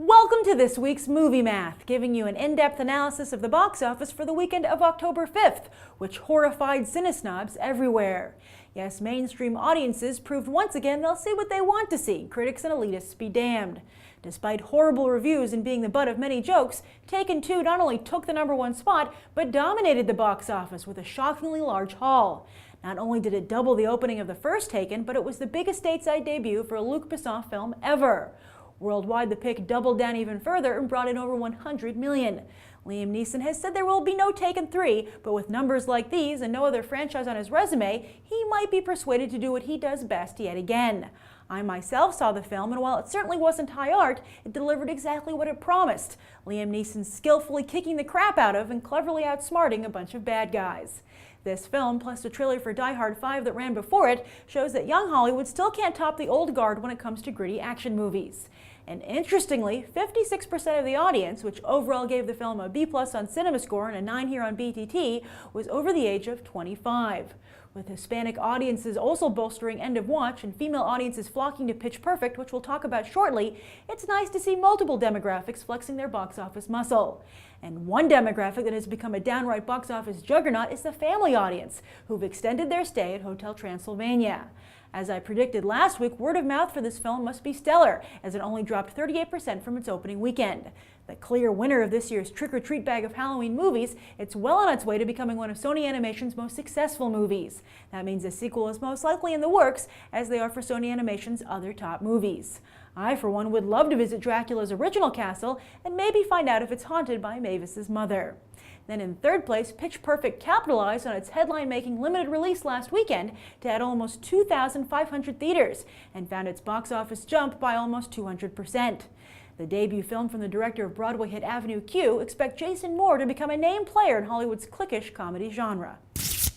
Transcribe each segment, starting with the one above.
Welcome to this week's Movie Math, giving you an in-depth analysis of the box office for the weekend of October 5th, which horrified cinesnobs everywhere. Yes, mainstream audiences proved once again they'll see what they want to see, critics and elitists be damned. Despite horrible reviews and being the butt of many jokes, Taken 2 not only took the #1 spot, but dominated the box office with a shockingly large haul. Not only did it double the opening of the first Taken, but it was the biggest stateside debut for a Luc Besson film ever. Worldwide, the pick doubled down even further and brought in over 100 million. Liam Neeson has said there will be no Taken 3, but with numbers like these and no other franchise on his resume, he might be persuaded to do what he does best yet again. I myself saw the film, and while it certainly wasn't high art, it delivered exactly what it promised. Liam Neeson skillfully kicking the crap out of and cleverly outsmarting a bunch of bad guys. This film, plus the trailer for Die Hard 5 that ran before it, shows that young Hollywood still can't top the old guard when it comes to gritty action movies. And interestingly, 56% of the audience, which overall gave the film a B+ on CinemaScore and a 9 here on BTT, was over the age of 25. With Hispanic audiences also bolstering end of watch and female audiences flocking to Pitch Perfect, which we'll talk about shortly, it's nice to see multiple demographics flexing their box office muscle. And one demographic that has become a downright box office juggernaut is the family audience, who've extended their stay at Hotel Transylvania. As I predicted last week, word of mouth for this film must be stellar, as it only dropped 38% from its opening weekend. The clear winner of this year's trick-or-treat bag of Halloween movies, it's well on its way to becoming one of Sony Animation's most successful movies. That means a sequel is most likely in the works, as they are for Sony Animation's other top movies. I, for one, would love to visit Dracula's original castle and maybe find out if it's haunted by Mavis's mother. Then in third place, Pitch Perfect capitalized on its headline-making limited release last weekend to add almost 2,500 theaters and found its box office jump by almost 200%. The debut film from the director of Broadway hit Avenue Q expects Jason Moore to become a named player in Hollywood's cliquish comedy genre.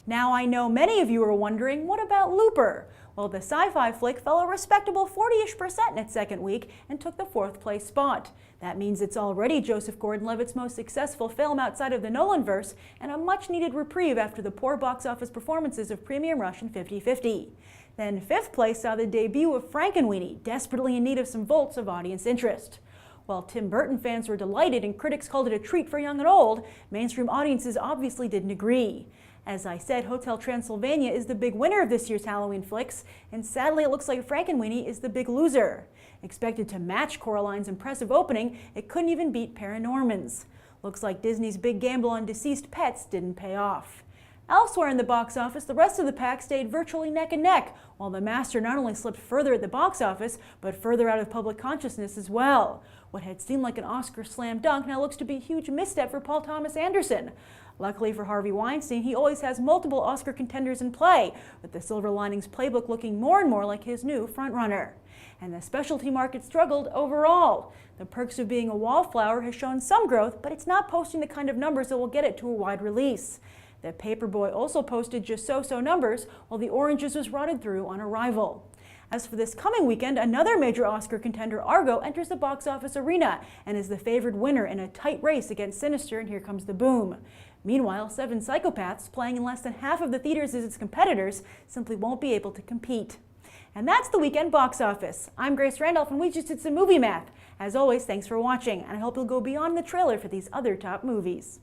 Now I know many of you are wondering, what about Looper? Well, the sci-fi flick fell a respectable 40-ish% in its second week and took the 4th place spot. That means it's already Joseph Gordon-Levitt's most successful film outside of the Nolanverse and a much-needed reprieve after the poor box office performances of Premium Rush and 50/50. Then 5th place saw the debut of Frankenweenie, desperately in need of some volts of audience interest. While Tim Burton fans were delighted and critics called it a treat for young and old, mainstream audiences obviously didn't agree. As I said, Hotel Transylvania is the big winner of this year's Halloween flicks, and sadly it looks like Frankenweenie is the big loser. Expected to match Coraline's impressive opening, it couldn't even beat Paranormans. Looks like Disney's big gamble on deceased pets didn't pay off. Elsewhere in the box office, the rest of the pack stayed virtually neck and neck, while The Master not only slipped further at the box office, but further out of public consciousness as well. What had seemed like an Oscar slam dunk now looks to be a huge misstep for Paul Thomas Anderson. Luckily for Harvey Weinstein, he always has multiple Oscar contenders in play, with the Silver Linings playbook looking more and more like his new frontrunner. And the specialty market struggled overall. The Perks of Being a Wallflower has shown some growth, but it's not posting the kind of numbers that will get it to a wide release. The Paperboy also posted just so-so numbers, while The Oranges was rotted through on arrival. As for this coming weekend, another major Oscar contender, Argo, enters the box office arena and is the favored winner in a tight race against Sinister and Here Comes the Boom. Meanwhile, 7 Psychopaths, playing in less than half of the theaters as its competitors, simply won't be able to compete. And that's the weekend box office. I'm Grace Randolph, and we just did some movie math. As always, thanks for watching, and I hope you'll go beyond the trailer for these other top movies.